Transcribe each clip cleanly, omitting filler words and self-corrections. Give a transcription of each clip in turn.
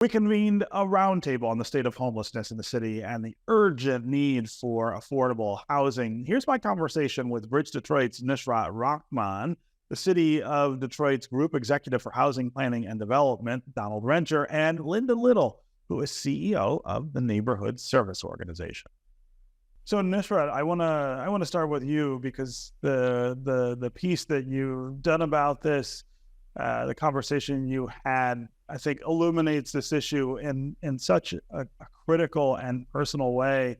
We convened a roundtable on the state of homelessness in the city and the urgent need for affordable housing. Here's my conversation with Bridge Detroit's Nishrat Rahman, the city of Detroit's Group Executive for Housing Planning and Development, Donald Rencher, and Linda Little, who is CEO of the Neighborhood Service Organization. So Nishrat, I wanna start with you because the piece that you've done about this, the conversation you had, I think, illuminates this issue in such a critical and personal way.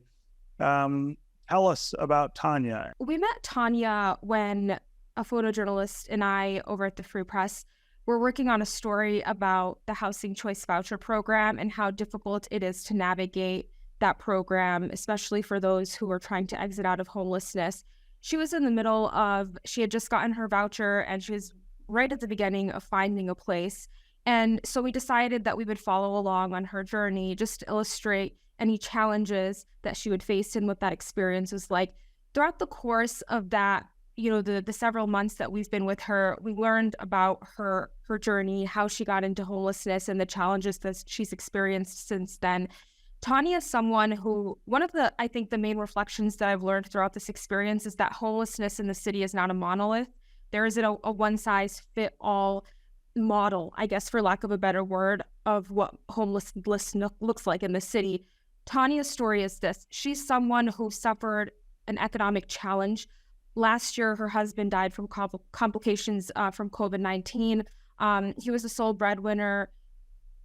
Tell us about Tanya. We met Tanya when a photojournalist and I over at the Free Press were working on a story about the Housing Choice Voucher Program and how difficult it is to navigate that program, especially for those who are trying to exit out of homelessness. She was in the middle of, she had just gotten her voucher and she was right at the beginning of finding a place. And so we decided that we would follow along on her journey just to illustrate any challenges that she would face and what that experience was like. Throughout the course of that, the several months that we've been with her, we learned about her journey, how she got into homelessness and the challenges that she's experienced since then. Tanya is someone who, I think the main reflections that I've learned throughout this experience is that homelessness in the city is not a monolith. There isn't a one-size-fit-all model, I guess, for lack of a better word, of what homelessness looks like in the city. Tanya's story is this. She's someone who suffered an economic challenge. Last year, her husband died from complications from COVID-19. He was the sole breadwinner.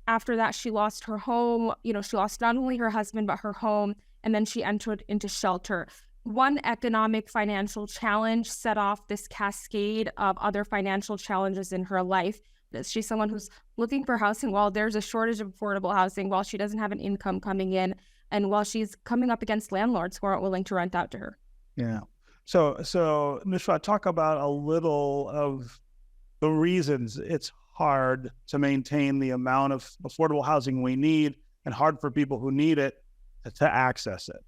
After that, she lost her home. She lost not only her husband, but her home. And then she entered into shelter. One economic financial challenge set off this cascade of other financial challenges in her life. She's someone who's looking for housing while there's a shortage of affordable housing, while she doesn't have an income coming in, and while she's coming up against landlords who aren't willing to rent out to her. Yeah. So Nishrat, talk about a little of the reasons it's hard to maintain the amount of affordable housing we need and hard for people who need it to access it.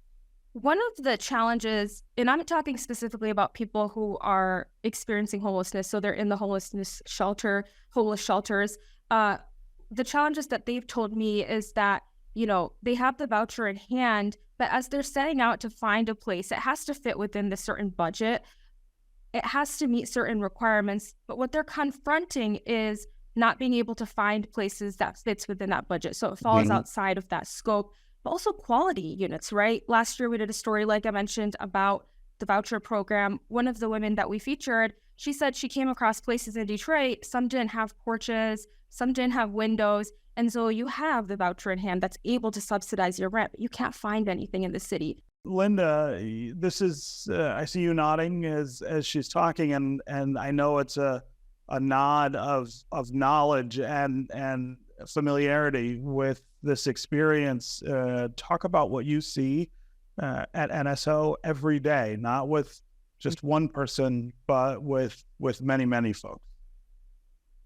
One of the challenges, and I'm talking specifically about people who are experiencing homelessness, so they're in the homeless shelters. The challenges that they've told me is that, they have the voucher in hand, but as they're setting out to find a place, it has to fit within the certain budget. It has to meet certain requirements, but what they're confronting is not being able to find places that fits within that budget. So it falls outside of that scope. But also quality units, right? Last year, we did a story, like I mentioned, about the voucher program. One of the women that we featured, she said she came across places in Detroit. Some didn't have porches, some didn't have windows. And so you have the voucher in hand that's able to subsidize your rent, but you can't find anything in the city. Linda, this is, I see you nodding as she's talking, and I know it's a nod of knowledge and familiarity with this experience. Talk about what you see at NSO every day, not with just one person, but with many, many folks.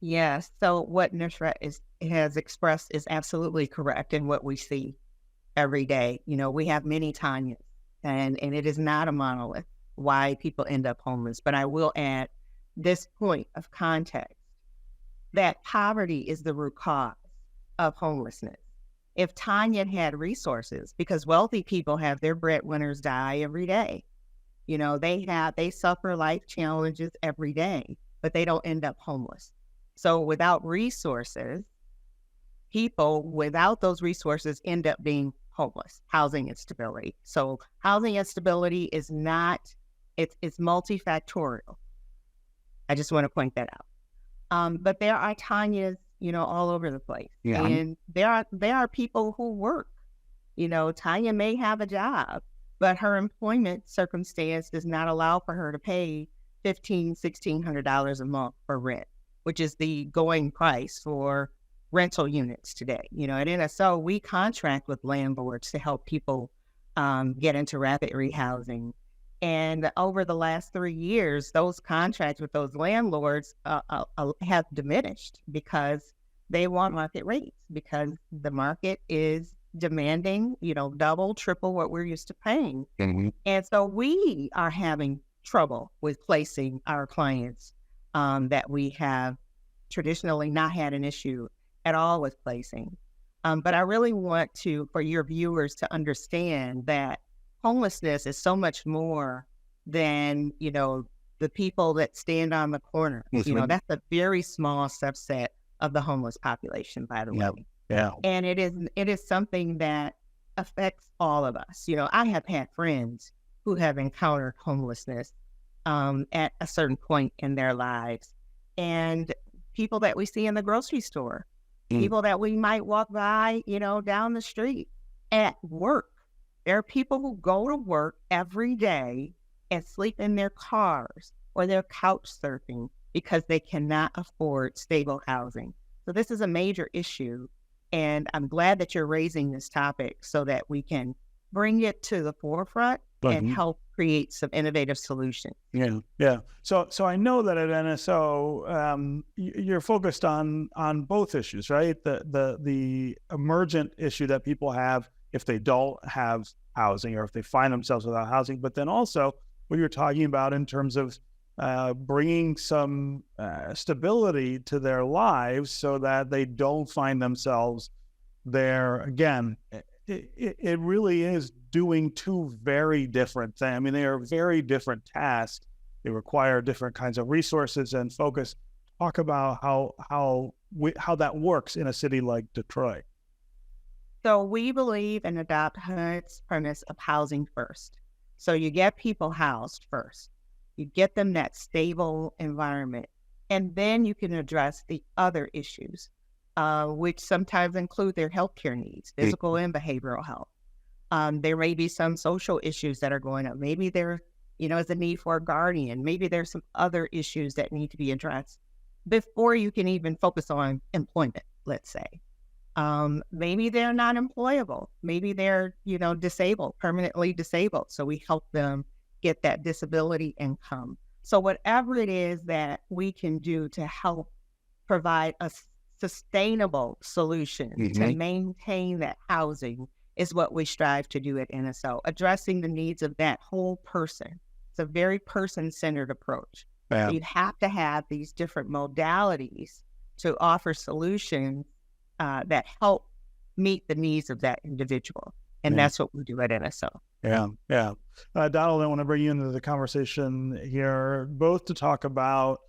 Yes. So what Nishrat has expressed is absolutely correct in what we see every day. We have many Tanyas, and it is not a monolith why people end up homeless. But I will add this point of context, that poverty is the root cause of homelessness. If Tanya had resources, because wealthy people have their breadwinners die every day, they suffer life challenges every day, but they don't end up homeless. So without resources, people without those resources end up being homeless. Housing instability. So housing instability is not, it's multifactorial. I just want to point that out. But there are Tanyas, all over the place. Yeah. And there are people who work. Tanya may have a job, but her employment circumstance does not allow for her to pay $1,500, $1,600 a month for rent, which is the going price for rental units today. At NSO, we contract with landlords to help people get into rapid rehousing. And over the last 3 years, those contracts with those landlords have diminished because they want market rates, because the market is demanding, double, triple what we're used to paying. Mm-hmm. And so we are having trouble with placing our clients that we have traditionally not had an issue at all with placing. But I really want for your viewers to understand that homelessness is so much more than, the people that stand on the corner. That's a very small subset of the homeless population, by the way. Yeah. And it is something that affects all of us. I have had friends who have encountered homelessness at a certain point in their lives, and people that we see in the grocery store, people that we might walk by, down the street, at work. There are people who go to work every day and sleep in their cars or they're couch surfing because they cannot afford stable housing. So this is a major issue. And I'm glad that you're raising this topic so that we can bring it to the forefront and help create some innovative solutions. Yeah. So I know that at NSO, you're focused on both issues, right? The emergent issue that people have if they don't have housing or if they find themselves without housing, but then also what you're talking about in terms of bringing some stability to their lives so that they don't find themselves there again. It really is doing two very different things. I mean, they are very different tasks. They require different kinds of resources and focus. Talk about how that works in a city like Detroit. So we believe and adopt HUD's premise of housing first. So you get people housed first. You get them that stable environment, and then you can address the other issues, which sometimes include their healthcare needs, physical and behavioral health. There may be some social issues that are going up. Maybe there, is a need for a guardian. Maybe there's some other issues that need to be addressed before you can even focus on employment, let's say. Maybe they're not employable. Maybe they're, disabled, permanently disabled. So we help them get that disability income. So whatever it is that we can do to help provide a sustainable solution to maintain that housing is what we strive to do at NSO, addressing the needs of that whole person. It's a very person-centered approach. Yeah. So you'd have to have these different modalities to offer solutions that help meet the needs of that individual. And that's what we do at NSO. Yeah. Donald, I want to bring you into the conversation here, both to talk about,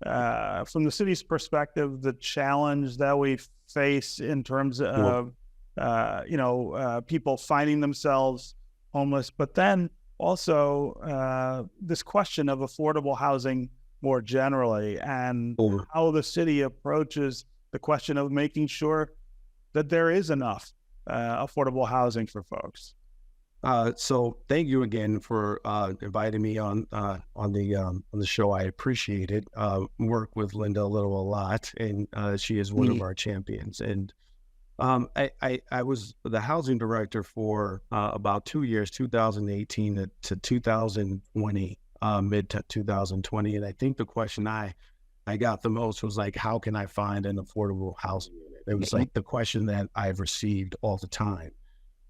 from the city's perspective, the challenge that we face in terms of, people finding themselves homeless, but then also this question of affordable housing more generally, and how the city approaches the question of making sure that there is enough affordable housing for folks. So thank you again for inviting me on the show. I appreciate it. Work with Linda a lot, and she is one of our champions. And I was the housing director for about 2 years, 2018 to 2020, mid to 2020. And I think the question I got the most was like, how can I find an affordable housing unit? It was like the question that I've received all the time.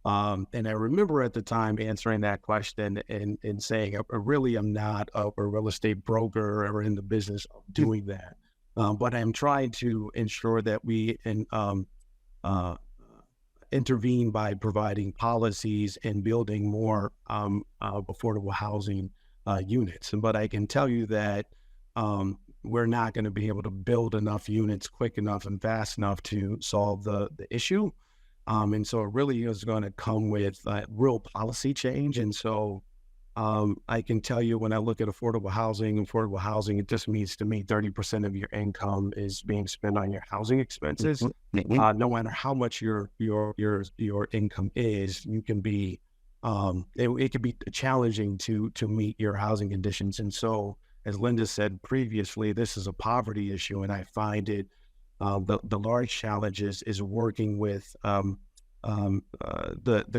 And I remember at the time answering that question and saying, I really am not a real estate broker or in the business of doing that. But I'm trying to ensure that we intervene by providing policies and building more affordable housing units. But I can tell you that we're not going to be able to build enough units quick enough and fast enough to solve the issue. And so it really is going to come with real policy change. And so I can tell you, when I look at affordable housing, it just means to me 30% of your income is being spent on your housing expenses. No matter how much your income is, you can be it can be challenging to meet your housing conditions. And so, as Linda said previously, this is a poverty issue, and I find it the large challenge is working with the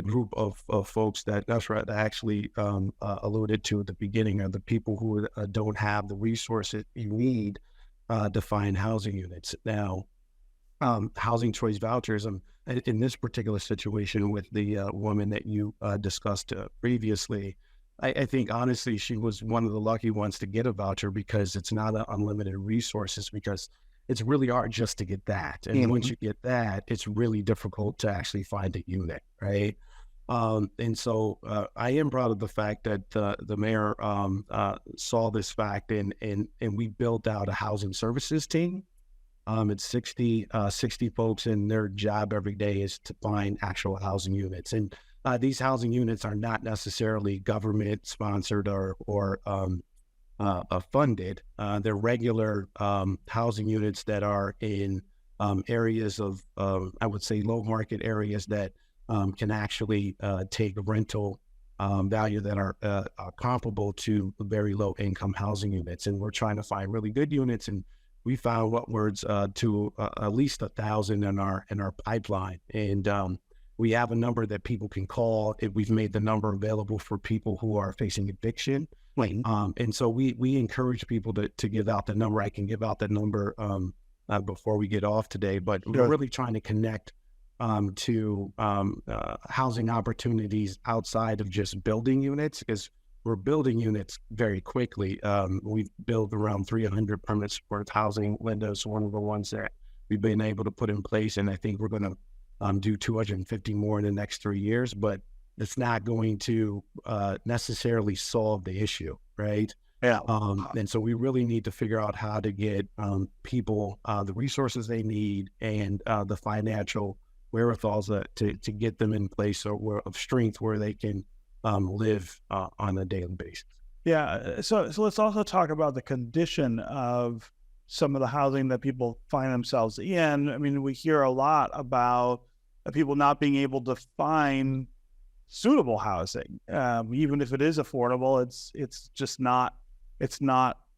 group of folks that Nusrat actually alluded to at the beginning, are the people who don't have the resources you need to find housing units. Now, housing choice vouchers, in this particular situation with the woman that you discussed previously, I think honestly she was one of the lucky ones to get a voucher, because it's not unlimited resources, because it's really hard just to get that. And once you get that, it's really difficult to actually find a unit, right? And so I am proud of the fact that the mayor saw this fact, and we built out a housing services team. It's 60 folks, and their job every day is to find actual housing units. And these housing units are not necessarily government sponsored or funded. They're regular housing units that are in areas of, I would say, low market areas that can actually take a rental value that are comparable to very low income housing units. And we're trying to find really good units, and we found upwards to at least 1,000 in our pipeline. And we have a number that people can call. We've made the number available for people who are facing eviction. And so we encourage people to give out the number. I can give out the number before we get off today, but we're really trying to connect to housing opportunities outside of just building units, because we're building units very quickly. We've built around 300 permanent supportive housing windows, one of the ones that we've been able to put in place. And I think we're going to do 250 more in the next 3 years, but it's not going to necessarily solve the issue, right? Yeah. And so we really need to figure out how to get people the resources they need and the financial wherewithals to get them in place of strength where they can live on a daily basis. Yeah. So let's also talk about the condition of some of the housing that people find themselves in. I mean, we hear a lot about people not being able to find suitable housing, even if it is affordable. It's just not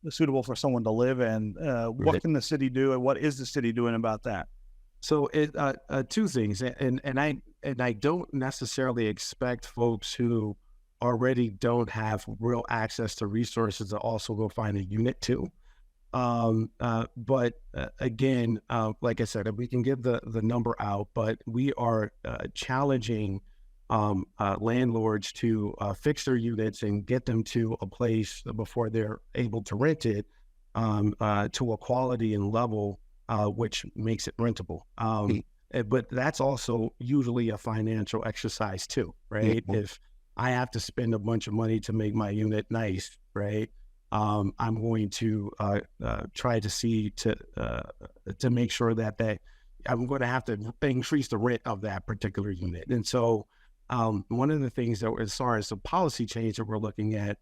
suitable for someone to live in. What can the city do, and what is the city doing about that? So two things, and I don't necessarily expect folks who already don't have real access to resources to also go find a unit too. But again, like I said, we can give the number out, but we are challenging landlords to fix their units and get them to a place before they're able to rent it to a quality and level which makes it rentable. But that's also usually a financial exercise too, right? If I have to spend a bunch of money to make my unit nice, right? I'm going to try to see to make sure that I'm going to have to increase the rent of that particular unit. And so one of the things that, as far as the policy change that we're looking at,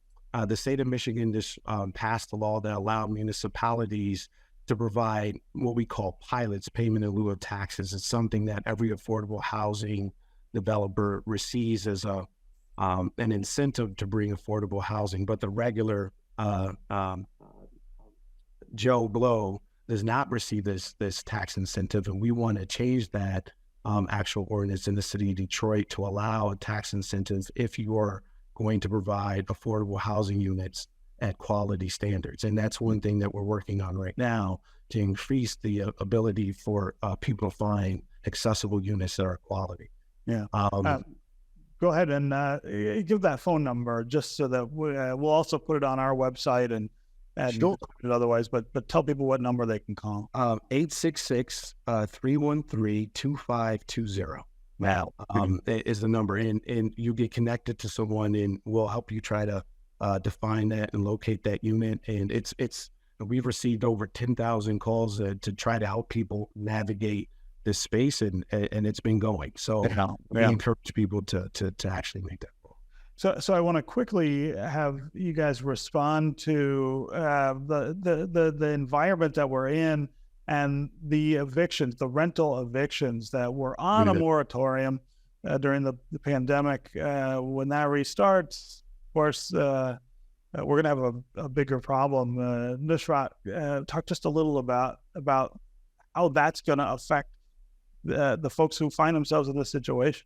the state of Michigan just passed a law that allowed municipalities to provide what we call pilots, payment in lieu of taxes. It's something that every affordable housing developer receives as an incentive to bring affordable housing. But the regular Joe Blow does not receive this tax incentive, and we want to change that actual ordinance in the city of Detroit to allow a tax incentive if you are going to provide affordable housing units at quality standards. And that's one thing that we're working on right now to increase the ability for people to find accessible units that are quality. Yeah. Go ahead and give that phone number just so that we'll also put it on our website and sure. Otherwise, but tell people what number they can call. 866-313-2520. Now is the number, and you get connected to someone, and we'll help you try to define that and locate that unit. And we've received over 10,000 calls to try to help people navigate this space, and it's been going. So we encourage people to actually make that call. So I want to quickly have you guys respond to the environment that we're in and the evictions, the rental evictions that were on a moratorium during the pandemic. When that restarts, of course, we're going to have a bigger problem. Nusrat, talk just a little about how that's going to affect the folks who find themselves in this situation.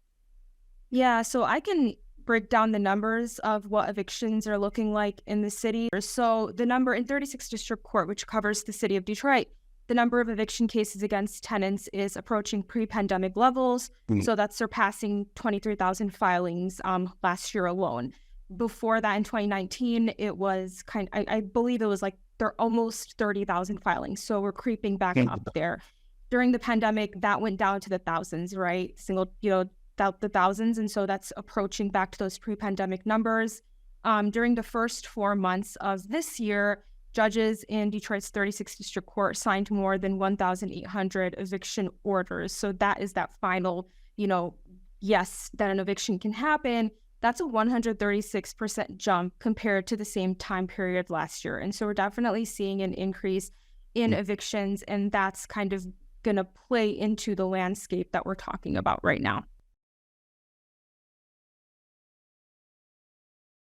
Yeah, so I can break down the numbers of what evictions are looking like in the city. So the number in 36th District Court, which covers the city of Detroit, the number of eviction cases against tenants is approaching pre-pandemic levels. So that's surpassing 23,000 filings last year alone. Before that, in 2019, it was I believe it was like they're almost 30,000 filings. So we're creeping back up there. During the pandemic, that went down to the thousands, right? The thousands. And so that's approaching back to those pre-pandemic numbers. During the first 4 months of this year, judges in Detroit's 36th District Court signed more than 1,800 eviction orders. So that is that final, yes, that an eviction can happen. That's a 136% jump compared to the same time period last year. And so we're definitely seeing an increase in evictions, and that's kind of going to play into the landscape that we're talking about right now.